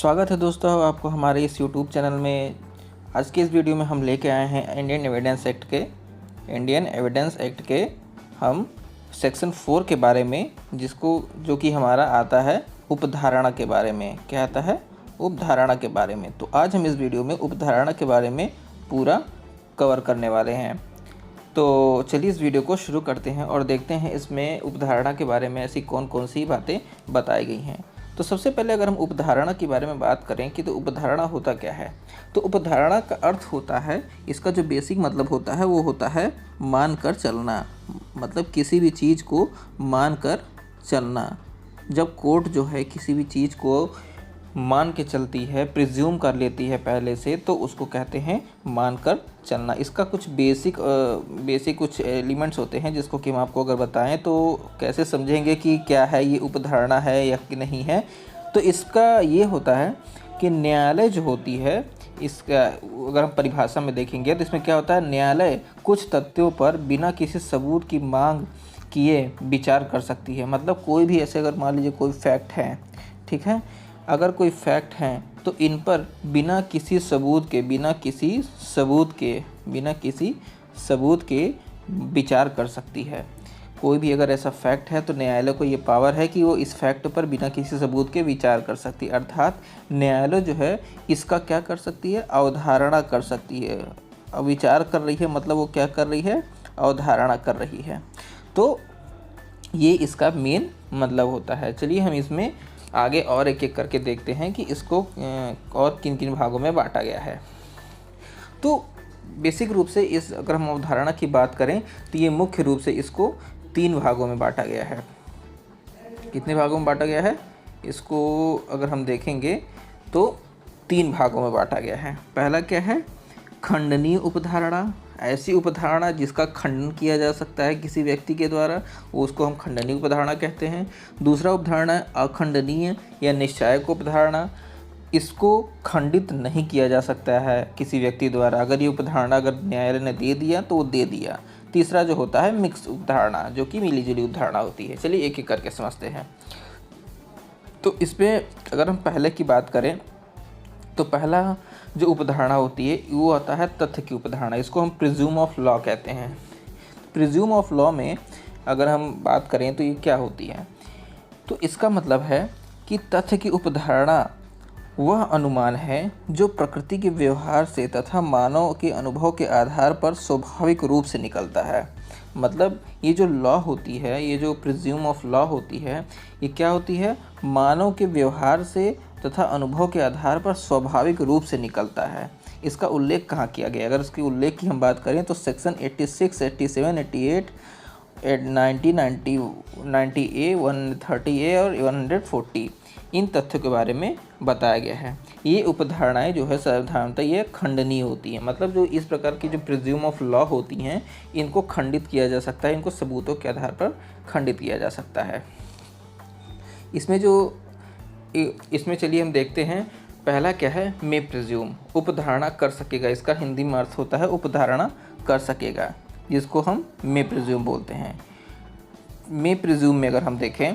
स्वागत है दोस्तों आपको हमारे इस यूट्यूब चैनल में। आज के इस वीडियो में हम लेके आए हैं इंडियन एविडेंस एक्ट के हम सेक्शन 4 के बारे में, जो कि हमारा आता है उपधारणा के बारे में। क्या आता है? उपधारणा के बारे में। तो आज हम इस वीडियो में उपधारणा के बारे में पूरा कवर करने वाले हैं। तो चलिए इस वीडियो को शुरू करते हैं और देखते हैं इसमें उपधारणा के बारे में ऐसी कौन कौन सी बातें बताई गई हैं। तो सबसे पहले अगर हम उपधारणा के बारे में बात करें कि तो उपधारणा होता क्या है, तो उपधारणा का अर्थ होता है, इसका जो बेसिक मतलब होता है वो होता है मानकर चलना। मतलब किसी भी चीज़ को मानकर चलना। जब कोर्ट जो है किसी भी चीज़ को मान के चलती है, प्रिज्यूम कर लेती है पहले से, तो उसको कहते हैं मानकर चलना। इसका कुछ बेसिक कुछ एलिमेंट्स होते हैं जिसको कि हम आपको अगर बताएं तो कैसे समझेंगे कि क्या है ये उपधारणा है या कि नहीं है। तो इसका ये होता है कि न्यायालय जो होती है, इसका अगर हम परिभाषा में देखेंगे तो इसमें क्या होता है, न्यायालय कुछ तथ्यों पर बिना किसी सबूत की मांग किए विचार कर सकती है। मतलब कोई भी ऐसे अगर मान लीजिए कोई फैक्ट है, ठीक है, अगर कोई फैक्ट हैं तो इन पर बिना किसी सबूत के विचार कर सकती है। कोई भी अगर ऐसा फैक्ट है तो न्यायालय को ये पावर है कि वो इस फैक्ट पर बिना किसी सबूत के विचार कर सकती है। अर्थात न्यायालय जो है इसका क्या कर सकती है, अवधारणा कर सकती है। अब विचार कर रही है मतलब वो क्या कर रही है, अवधारणा कर रही है। तो ये इसका मेन मतलब होता है। चलिए हम इसमें आगे और एक एक करके देखते हैं कि इसको और किन किन भागों में बांटा गया है। तो बेसिक रूप से अगर हम अवधारणा की बात करें तो ये मुख्य रूप से इसको 3 भागों में बांटा गया है। कितने भागों में बांटा गया है? इसको अगर हम देखेंगे तो 3 भागों में बांटा गया है। पहला क्या है? खंडनीय उपधारणा। ऐसी उपधारणा जिसका खंडन किया जा सकता है किसी व्यक्ति के द्वारा, वो उसको हम खंडनीय उपधारणा कहते हैं। दूसरा उपधारणा है अखंडनीय या निश्चायक उपधारणा। इसको खंडित नहीं किया जा सकता है किसी व्यक्ति द्वारा। अगर ये उपधारणा अगर न्यायालय ने दे दिया तो वो दे दिया। तीसरा जो होता है मिक्स उपधारणा, जो कि मिली जुली उपधारणा होती है। चलिए एक एक करके समझते हैं। तो इसमें अगर हम पहले की बात करें तो पहला जो उपधारणा होती है वो आता है तथ्य की उपधारणा। इसको हम प्रिज्यूम ऑफ लॉ कहते हैं। प्रिज्यूम ऑफ लॉ में अगर हम बात करें तो ये क्या होती है, तो इसका मतलब है कि तथ्य की उपधारणा वह अनुमान है जो प्रकृति के व्यवहार से तथा मानव के अनुभव के आधार पर स्वाभाविक रूप से निकलता है। मतलब ये जो लॉ होती है, ये जो प्रिज्यूम ऑफ लॉ होती है, ये क्या होती है, मानव के व्यवहार से तथा अनुभव के आधार पर स्वाभाविक रूप से निकलता है। इसका उल्लेख कहाँ किया गया? अगर इसके उल्लेख की हम बात करें तो सेक्शन 86, 87, 88, 90, 90A, 130A और 140 इन तथ्यों के बारे में बताया गया है। ये उपधारणाएं जो है साधारणतः ये खंडनीय होती हैं। मतलब जो इस प्रकार की जो प्रिज्यूम ऑफ लॉ होती हैं, इनको खंडित किया जा सकता है, इनको सबूतों के आधार पर खंडित किया जा सकता है। इसमें चलिए हम देखते हैं। पहला क्या है, मे प्रिज्यूम, उपधारणा कर सकेगा। इसका हिंदी में अर्थ होता है उपधारणा कर सकेगा, जिसको हम मे प्रिज्यूम बोलते हैं। मे प्रिज्यूम में अगर हम देखें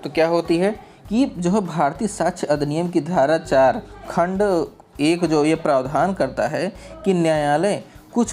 तो क्या होती है कि जो है भारतीय साक्ष्य अधिनियम की धारा 4 खंड 1 जो ये प्रावधान करता है कि न्यायालय कुछ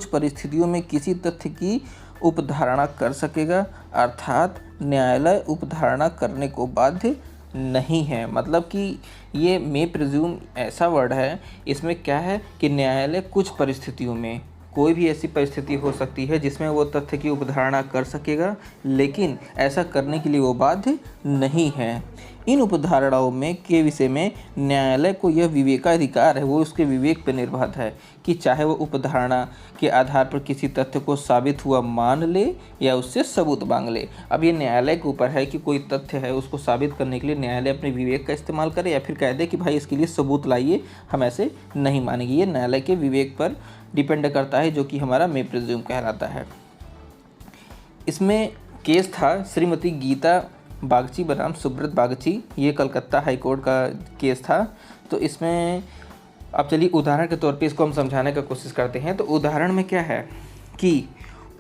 परिस्थितियों में किसी तथ्य की उपधारणा कर सकेगा। अर्थात न्यायालय उपधारणा करने को बाध्य नहीं है। मतलब कि ये मे प्रिज्यूम ऐसा वर्ड है, इसमें क्या है कि न्यायालय कुछ परिस्थितियों में, कोई भी ऐसी परिस्थिति हो सकती है जिसमें वो तथ्य की उपधारणा कर सकेगा, लेकिन ऐसा करने के लिए वो बाध्य नहीं है। इन उपधारणाओं में के विषय में न्यायालय को यह विवेकाधिकार है, वो उसके विवेक पर निर्भर है कि चाहे वो उपधारणा के आधार पर किसी तथ्य को साबित हुआ मान ले या उससे सबूत मांग ले। अब ये न्यायालय के ऊपर है कि कोई तथ्य है उसको साबित करने के लिए न्यायालय अपने विवेक का इस्तेमाल करे या फिर कह दे कि भाई इसके लिए सबूत लाइए, हम ऐसे नहीं मानेंगे। ये न्यायालय के विवेक पर डिपेंड करता है, जो कि हमारा मे प्रिज्यूम कहलाता है। इसमें केस था श्रीमती गीता बागची बनाम सुब्रत बागची, ये कलकत्ता हाई कोर्ट का केस था। तो इसमें अब चलिए उदाहरण के तौर पे इसको हम समझाने का कोशिश करते हैं। तो उदाहरण में क्या है कि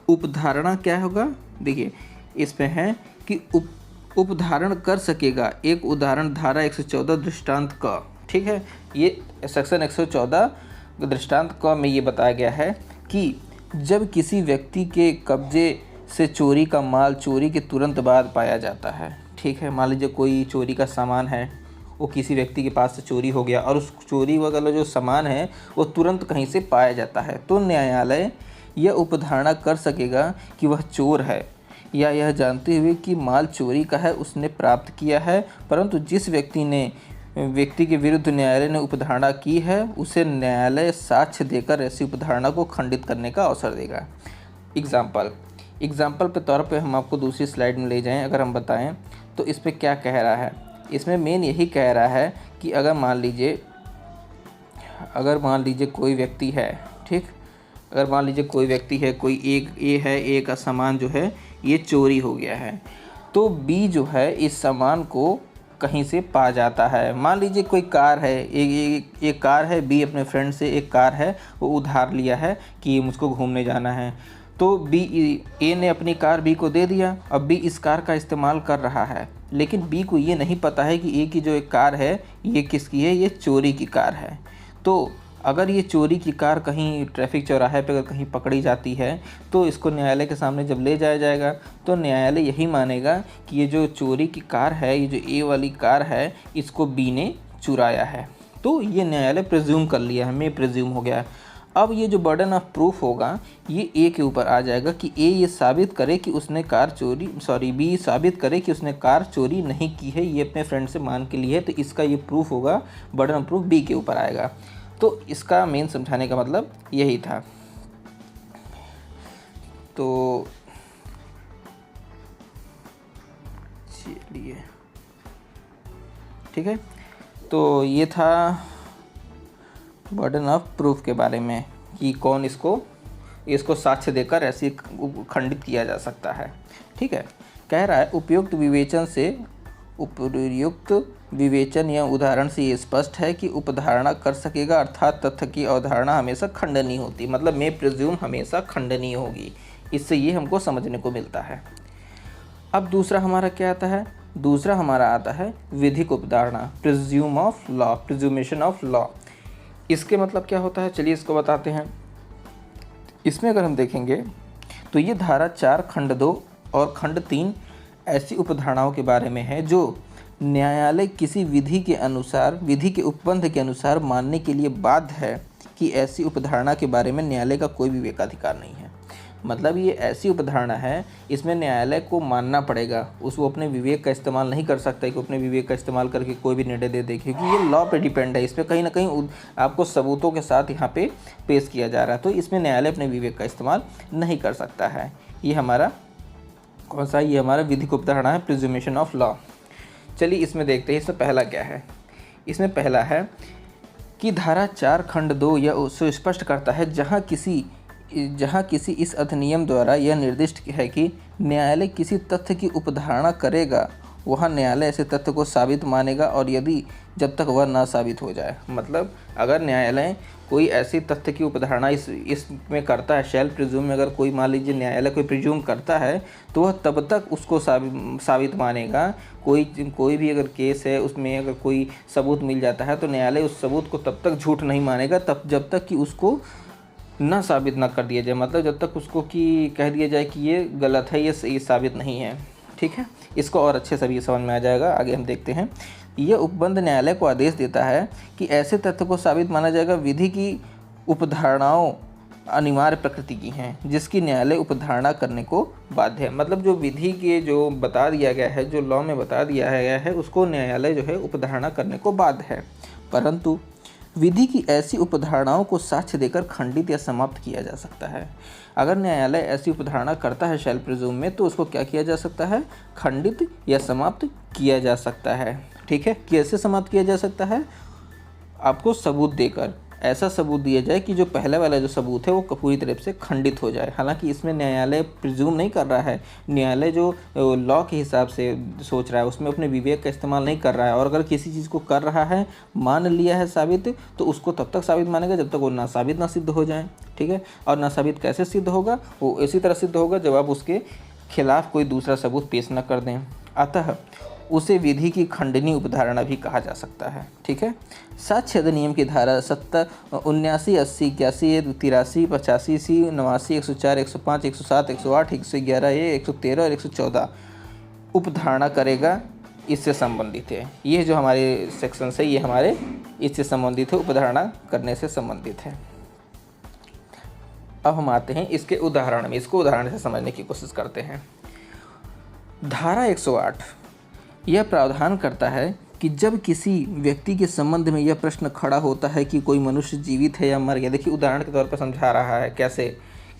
उपधारणा क्या होगा, देखिए इसमें है कि उपधारण कर सकेगा। एक उदाहरण धारा 114 दृष्टांत क, ठीक है, ये सेक्शन 114 दृष्टांत क में ये बताया गया है कि जब किसी व्यक्ति के कब्जे से चोरी का माल चोरी के तुरंत बाद पाया जाता है, ठीक है, मान लीजिए कोई चोरी का सामान है, वो किसी व्यक्ति के पास से चोरी हो गया और उस चोरी वाला जो सामान है वो तुरंत कहीं से पाया जाता है, तो न्यायालय यह उपधारणा कर सकेगा कि वह चोर है, या यह जानते हुए कि माल चोरी का है उसने प्राप्त किया है, परंतु जिस व्यक्ति के विरुद्ध न्यायालय ने उपधारणा की है उसे न्यायालय साक्ष्य देकर ऐसी उपधारणा को खंडित करने का अवसर देगा। एग्जाम्पल के तौर पे हम आपको दूसरी स्लाइड में ले जाएं, अगर हम बताएं तो इस पे क्या कह रहा है। इसमें मेन यही कह रहा है कि अगर मान लीजिए कोई व्यक्ति है, ठीक, अगर मान लीजिए कोई व्यक्ति है, कोई ए का सामान जो है ये चोरी हो गया है, तो बी जो है इस सामान को कहीं से पा जाता है। मान लीजिए कोई कार है, एक कार है, बी अपने फ्रेंड से एक कार है वो उधार लिया है कि मुझको घूमने जाना है, तो ए ने अपनी कार बी को दे दिया। अब बी इस कार का इस्तेमाल कर रहा है, लेकिन बी को ये नहीं पता है कि ए की जो एक कार है ये किसकी है, ये चोरी की कार है। तो अगर ये चोरी की कार कहीं ट्रैफिक चौराहे पे अगर कहीं पकड़ी जाती है तो इसको न्यायालय के सामने जब ले जाया जाएगा तो न्यायालय यही मानेगा कि ये जो चोरी की कार है, ये जो ए वाली कार है, इसको बी ने चुराया है। तो ये न्यायालय प्रिज्यूम कर लिया है, मैं प्रिज्यूम हो गया। अब ये जो बर्डन ऑफ प्रूफ होगा ये ए के ऊपर आ जाएगा कि ए ये साबित करे कि उसने बी साबित करे कि उसने कार चोरी नहीं की है, ये अपने फ्रेंड से मान के लिए है, तो इसका ये प्रूफ होगा, बर्डन ऑफ प्रूफ बी के ऊपर आएगा। तो इसका मेन समझाने का मतलब यही था। तो चलिए, ठीक है, तो ये था बर्डन ऑफ प्रूफ के बारे में कि कौन इसको साक्ष्य देकर ऐसे खंडित किया जा सकता है। ठीक है, कह रहा है उपयुक्त विवेचन या उदाहरण से ये स्पष्ट है कि उपधारणा कर सकेगा, अर्थात तथ्य की अवधारणा हमेशा खंडनीय होती, मतलब मैं प्रिज्यूम हमेशा खंडनीय होगी। इससे ये हमको समझने को मिलता है। अब दूसरा हमारा क्या आता है? दूसरा हमारा आता है विधिक उपधारणा, प्रिज्यूमेशन ऑफ लॉ। इसके मतलब क्या होता है, चलिए इसको बताते हैं। इसमें अगर हम देखेंगे तो ये धारा 4 खंड 2 और खंड 3 ऐसी उपधारणाओं के बारे में है जो न्यायालय किसी विधि के उपबंध के अनुसार मानने के लिए बाध्य है कि ऐसी उपधारणा के बारे में न्यायालय का कोई विवेकाधिकार नहीं है। मतलब ये ऐसी उपधारणा है, इसमें न्यायालय को मानना पड़ेगा, वो अपने विवेक का इस्तेमाल नहीं कर सकता कि अपने विवेक का इस्तेमाल करके कोई भी निर्णय दे दे, क्योंकि ये लॉ पे डिपेंड है। इस पर कहीं ना कहीं आपको सबूतों के साथ यहाँ पे पेश किया जा रहा है, तो इसमें न्यायालय अपने विवेक का इस्तेमाल नहीं कर सकता है। ये हमारा कौन सा, ये हमारा विधिक उपधारणा है, प्रिज्यूमेशन ऑफ लॉ। चलिए इसमें देखते हैं इसमें पहला क्या है। इसमें पहला है कि धारा 4 खंड 2 यह उससे स्पष्ट करता है जहाँ किसी इस अधिनियम द्वारा यह निर्दिष्ट है कि न्यायालय किसी तथ्य की उपधारणा करेगा, वहाँ न्यायालय ऐसे तथ्य को साबित मानेगा, और यदि जब तक वह ना साबित हो जाए, मतलब अगर न्यायालय कोई ऐसी तथ्य की उपधारणा इसमें करता है, शैल प्रिज्यूम में अगर कोई मान लीजिए न्यायालय कोई प्रिज्यूम करता है तो वह तब तक उसको साबित मानेगा। कोई भी अगर केस है उसमें अगर कोई सबूत मिल जाता है तो न्यायालय उस सबूत को तब तक झूठ नहीं मानेगा जब तक कि उसको ना साबित ना कर दिया जाए, मतलब जब तक उसको कि कह दिया जाए कि ये गलत है, ये साबित नहीं है। ठीक है, इसको और अच्छे से भी समझ में आ जाएगा। आगे हम देखते हैं। यह उपबंध न्यायालय को आदेश देता है कि ऐसे तथ्य को साबित माना जाएगा विधि की उपधारणाओं अनिवार्य प्रकृति की हैं, जिसकी न्यायालय उपधारणा करने को बाध्य है। मतलब जो विधि के जो बता दिया गया है, जो लॉ में बता दिया गया है, उसको न्यायालय जो है उपधारणा करने को बाध्य है, परंतु विधि की ऐसी उपधारणाओं को साक्ष्य देकर खंडित या समाप्त किया जा सकता है। अगर न्यायालय ऐसी उपधारणा करता है शैल प्रिज्यूम में, तो उसको क्या किया जा सकता है, खंडित या समाप्त किया जा सकता है। ठीक है, कैसे समाप्त किया जा सकता है, आपको सबूत देकर, ऐसा सबूत दिया जाए कि जो पहले वाला जो सबूत है वो पूरी तरह से खंडित हो जाए। हालांकि इसमें न्यायालय प्रिज्यूम नहीं कर रहा है, न्यायालय जो लॉ के हिसाब से सोच रहा है, उसमें अपने विवेक का इस्तेमाल नहीं कर रहा है, और अगर किसी चीज़ को कर रहा है, मान लिया है साबित, तो उसको तब तक साबित मानेगा जब तक वो ना साबित ना सिद्ध हो जाए। ठीक है, और ना साबित कैसे सिद्ध होगा, वो इसी तरह सिद्ध होगा जब आप उसके खिलाफ कोई दूसरा सबूत पेश न कर दें। अतः उसे विधि की खंडनीय उपधारणा भी कहा जा सकता है। ठीक है। साक्ष्य अधिनियम की धारा 79, 80, 81, 83, 85, 89, 104, 105, 107, 108, 111A, 113 और 114 उपधारणा करेगा, इससे संबंधित है। ये जो हमारे सेक्शन है ये हमारे इससे संबंधित है, उपधारणा करने से संबंधित है। अब हम आते हैं इसके उदाहरण में, इसको उदाहरण से समझने की कोशिश करते हैं। धारा 108 यह प्रावधान करता है कि जब किसी व्यक्ति के संबंध में यह प्रश्न खड़ा होता है कि कोई मनुष्य जीवित है या मर गया। देखिए उदाहरण के तौर पर समझा रहा है कैसे,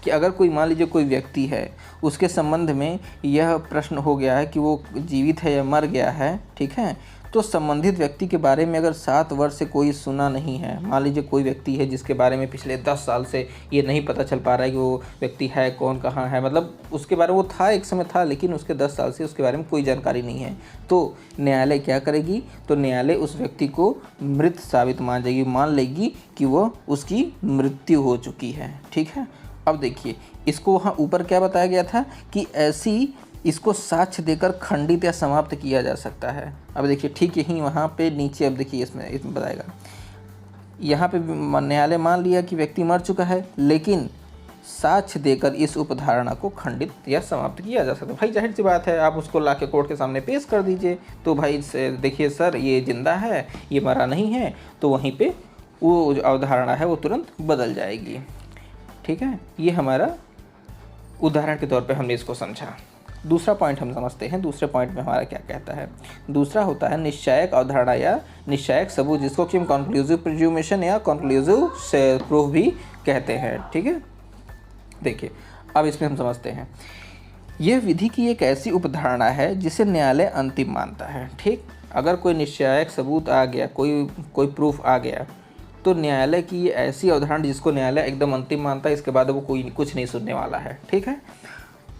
कि अगर कोई मान लीजिए कोई व्यक्ति है, उसके संबंध में यह प्रश्न हो गया है कि वो जीवित है या मर गया है। ठीक है। तो संबंधित व्यक्ति के बारे में अगर 7 वर्ष से कोई सुना नहीं है, मान लीजिए कोई व्यक्ति है जिसके बारे में पिछले 10 साल से ये नहीं पता चल पा रहा है कि वो व्यक्ति है कौन, कहाँ है, मतलब उसके बारे में वो था एक समय था लेकिन उसके 10 साल से उसके बारे में कोई जानकारी नहीं है, तो न्यायालय क्या करेगी, तो न्यायालय उस व्यक्ति को मृत साबित मान जाएगी, मान लेगी कि वो उसकी मृत्यु हो चुकी है। ठीक है। अब देखिए इसको वहाँ ऊपर क्या बताया गया था कि ऐसी इसको साक्ष्य देकर खंडित या समाप्त किया जा सकता है। अब देखिए ठीक यही वहाँ पे नीचे, अब देखिए इसमें बताएगा, यहाँ पे न्यायालय मान लिया कि व्यक्ति मर चुका है लेकिन साक्ष्य देकर इस उपधारणा को खंडित या समाप्त किया जा सकता है। भाई जाहिर सी बात है, आप उसको लाके कोर्ट के सामने पेश कर दीजिए, तो भाई देखिए सर ये जिंदा है, ये मरा नहीं है, तो वहीं पे वो जो अवधारणा है वो तुरंत बदल जाएगी। ठीक है। ये हमारा उदाहरण के तौर पे हमने इसको समझा। दूसरा पॉइंट हम समझते हैं। दूसरे पॉइंट में हमारा क्या कहता है, दूसरा होता है निश्चायक अवधारणा या निश्चायक सबूत, जिसको कि हम कॉन्क्लूसिव प्रिज्यूमेशन या कॉन्क्लूसिव प्रूफ भी कहते हैं। ठीक है। देखिए अब इसमें हम समझते हैं, यह विधि की एक ऐसी उपधारणा है जिसे न्यायालय अंतिम मानता है। ठीक। अगर कोई निश्चायक सबूत आ गया, कोई प्रूफ आ गया, तो न्यायालय की ये ऐसी अवधारणा जिसको न्यायालय एकदम अंतिम मानता है, इसके बाद वो कोई कुछ नहीं सुनने वाला है। ठीक है।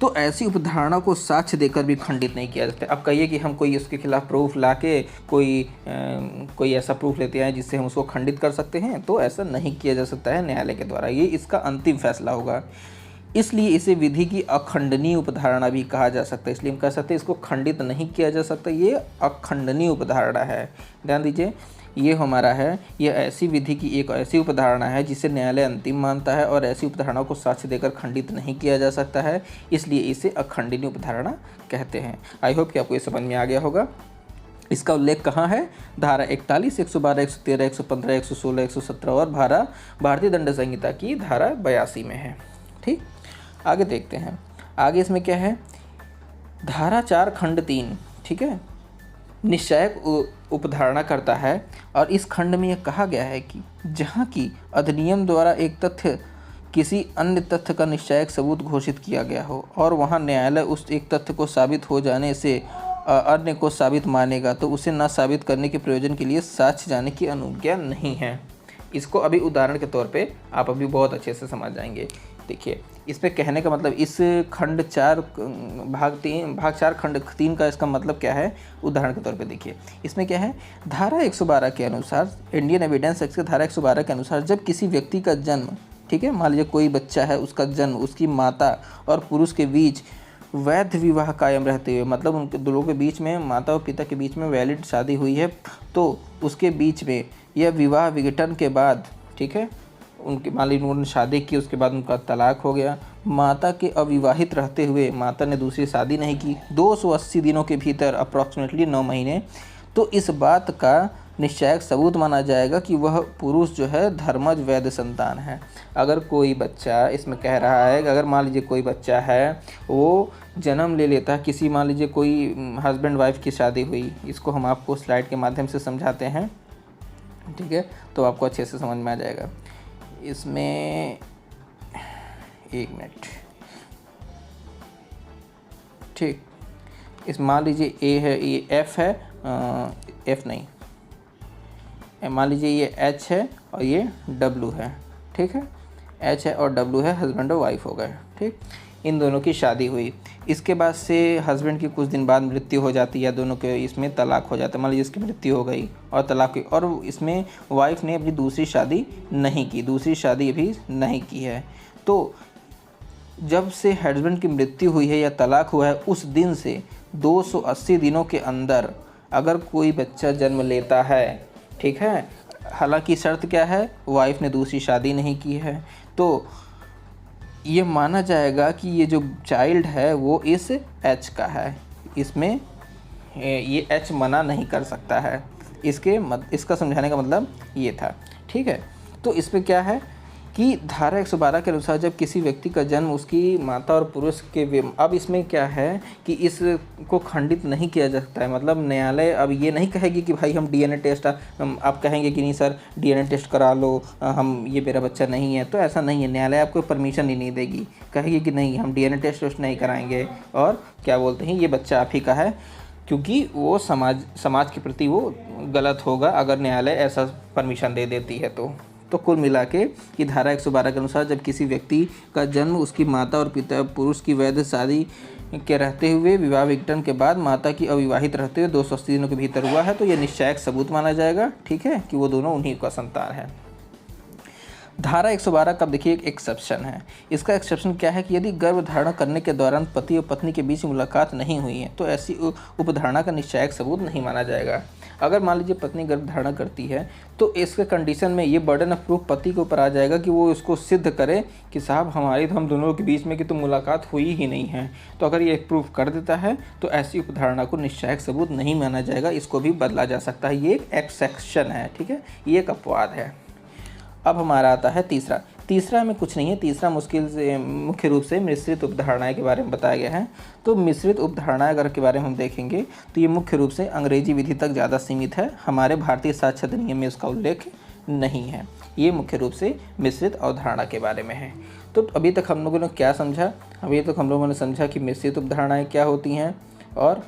तो ऐसी उपधारणा को साक्ष्य देकर भी खंडित नहीं किया जाता। अब कहिए कि हम कोई उसके खिलाफ प्रूफ लाके कोई ऐसा प्रूफ लेते हैं जिससे हम उसको खंडित कर सकते हैं, तो ऐसा नहीं किया जा सकता है न्यायालय के द्वारा, ये इसका अंतिम फैसला होगा। इसलिए इसे विधि की अखंडनीय उपधारणा भी कहा जा सकता है। इसलिए हम कह सकते हैं इसको खंडित नहीं किया जा सकता, ये अखंडनीय उपधारणा है। ध्यान दीजिए ये हमारा है, यह ऐसी विधि की एक ऐसी उपधारणा है जिसे न्यायालय अंतिम मानता है और ऐसी उपधारणा को साक्ष्य देकर खंडित नहीं किया जा सकता है, इसलिए इसे अखंडनीय उपधारणा कहते हैं। आई होप कि आपको ये समझ में आ गया होगा। इसका उल्लेख कहाँ है, धारा 41, 112, 113, 115, 116, 117 और भारतीय दंड संहिता की धारा 82 में है। ठीक। आगे देखते हैं, आगे इसमें क्या है, धारा 4 खंड 3। ठीक है। निश्चायक उपधारणा करता है और इस खंड में यह कहा गया है कि जहाँ की अधिनियम द्वारा एक तथ्य किसी अन्य तथ्य का निश्चायक सबूत घोषित किया गया हो और वहाँ न्यायालय उस एक तथ्य को साबित हो जाने से अन्य को साबित मानेगा, तो उसे न साबित करने के प्रयोजन के लिए साक्ष्य जाने की अनुज्ञा नहीं है। इसको अभी उदाहरण के तौर पे आप अभी बहुत अच्छे से समझ जाएंगे। देखिए इसमें कहने का मतलब, इस खंड 4 भाग 4 खंड 3 का इसका मतलब क्या है, उदाहरण के तौर पे देखिए इसमें क्या है, धारा 112 के अनुसार, इंडियन एविडेंस एक्ट के धारा 112 के अनुसार जब किसी व्यक्ति का जन्म, ठीक है, मान लीजिए कोई बच्चा है, उसका जन्म उसकी माता और पुरुष के बीच वैध विवाह कायम रहते हुए, मतलब उनके दोनों के बीच में, माता और पिता के बीच में वैलिड शादी हुई है, तो उसके बीच में यह विवाह विघटन के बाद, ठीक है, उनके मान लीजिए उन्होंने शादी की, उसके बाद उनका तलाक हो गया, माता के अविवाहित रहते हुए माता ने दूसरी शादी नहीं की 280 दिनों के भीतर, अप्रॉक्सीमेटली 9 महीने, तो इस बात का निश्चायक सबूत माना जाएगा कि वह पुरुष जो है धर्मज वैध संतान है। अगर कोई बच्चा, इसमें कह रहा है कि अगर मान लीजिए कोई बच्चा है वो जन्म ले लेता है, किसी मान लीजिए कोई हस्बैंड वाइफ की शादी हुई, इसको हम आपको स्लाइड के माध्यम से समझाते हैं, ठीक है, तो आपको अच्छे से समझ में आ जाएगा। इसमें एक मिनट, ठीक, इस मान लीजिए ए है, ये एफ है, एफ नहीं, मान लीजिए ये एच है और ये डब्लू है, ठीक है, एच है और डब्लू है, हस्बैंड और वाइफ हो गए, ठीक, इन दोनों की शादी हुई, इसके बाद से हस्बैंड की कुछ दिन बाद मृत्यु हो जाती है या दोनों के इसमें तलाक हो जाता है, मान लीजिए इसकी मृत्यु हो गई और तलाक हुई, और इसमें वाइफ ने अपनी दूसरी शादी नहीं की, दूसरी शादी अभी नहीं की है, तो जब से हस्बैंड की मृत्यु हुई है या तलाक हुआ है उस दिन से 280 दिनों के अंदर अगर कोई बच्चा जन्म लेता है, ठीक है, हालांकि शर्त क्या है, वाइफ ने दूसरी शादी नहीं की है, तो ये माना जाएगा कि ये जो चाइल्ड है वो इस एच का है, इसमें ये एच मना नहीं कर सकता है। इसका समझाने का मतलब ये था, ठीक है। तो इसमें क्या है कि धारा 112 के अनुसार जब किसी व्यक्ति का जन्म उसकी माता और पुरुष के अब इसमें क्या है कि इसको खंडित नहीं किया जा सकता है। मतलब न्यायालय अब ये नहीं कहेगी कि भाई हम डीएनए टेस्ट, आप कहेंगे कि नहीं सर डीएनए टेस्ट करा लो, हम ये मेरा बच्चा नहीं है, तो ऐसा नहीं है। न्यायालय आपको परमिशन ही नहीं देगी, कहेगी कि नहीं हम डीएनए टेस्ट नहीं कराएंगे और क्या बोलते हैं ये बच्चा आप ही का है, क्योंकि वो समाज के प्रति वो गलत होगा अगर न्यायालय ऐसा परमिशन दे देती है। तो कुल मिला के कि धारा 112 के अनुसार जब किसी व्यक्ति का जन्म उसकी माता और पिता पुरुष की वैध शादी के रहते हुए विवाह विघटन के बाद माता की अविवाहित रहते हुए 280 दिनों के भीतर हुआ है, तो यह निश्चायक सबूत माना जाएगा, ठीक है, कि वो दोनों उन्हीं का संतान है। धारा 112 का देखिए एक एक्सेप्शन है। इसका एक्सेप्शन क्या है कि यदि गर्भधारण करने के दौरान पति और पत्नी के बीच मुलाकात नहीं हुई है तो ऐसी उपधारणा का निश्चायक सबूत नहीं माना जाएगा। अगर मान लीजिए पत्नी गर्भधारण करती है तो इसके कंडीशन में ये बर्डन ऑफ प्रूफ पति के ऊपर आ जाएगा कि वो इसको सिद्ध करे कि साहब हम दोनों के बीच में कि तो मुलाकात हुई ही नहीं है। तो अगर ये प्रूफ कर देता है तो ऐसी उपधारणा को निश्चायक सबूत नहीं माना जाएगा, इसको भी बदला जा सकता है। ये एक एक्सेप्शन है, ठीक है, ये एक अपवाद है। अब हमारा आता है तीसरा में कुछ नहीं है। तीसरा मुख्य रूप से मिश्रित उपधारणाएं के बारे में बताया गया है। तो मिश्रित उपधारणाएं अगर के बारे में हम देखेंगे तो ये मुख्य रूप से अंग्रेजी विधि तक ज़्यादा सीमित है, हमारे भारतीय साक्ष्य अधिनियम में इसका उल्लेख नहीं है। ये मुख्य रूप से मिश्रित अवधारणा के बारे में है। तो अभी तक हम लोगों ने क्या समझा? अभी तक हम लोगों ने समझा कि मिश्रित उपधारणाएँ क्या होती हैं और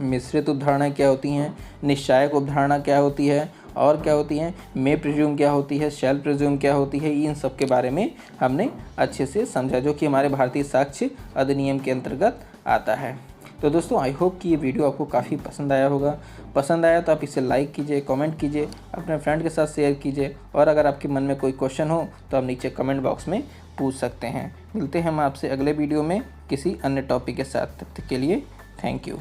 मिश्रित उपधारणाएँ क्या होती हैं, निश्चायक उपधारणा क्या होती है और क्या होती हैं, मे प्रिज्यूम क्या होती है, शैल प्रिज्यूम क्या होती है, इन सब के बारे में हमने अच्छे से समझा, जो कि हमारे भारतीय साक्ष्य अधिनियम के अंतर्गत आता है। तो दोस्तों आई होप कि ये वीडियो आपको काफ़ी पसंद आया होगा। पसंद आया तो आप इसे लाइक कीजिए, कमेंट कीजिए, अपने फ्रेंड के साथ शेयर कीजिए, और अगर आपके मन में कोई क्वेश्चन हो तो आप नीचे कमेंट बॉक्स में पूछ सकते हैं। मिलते हैं हम आपसे अगले वीडियो में किसी अन्य टॉपिक के साथ। तब तक के लिए थैंक यू।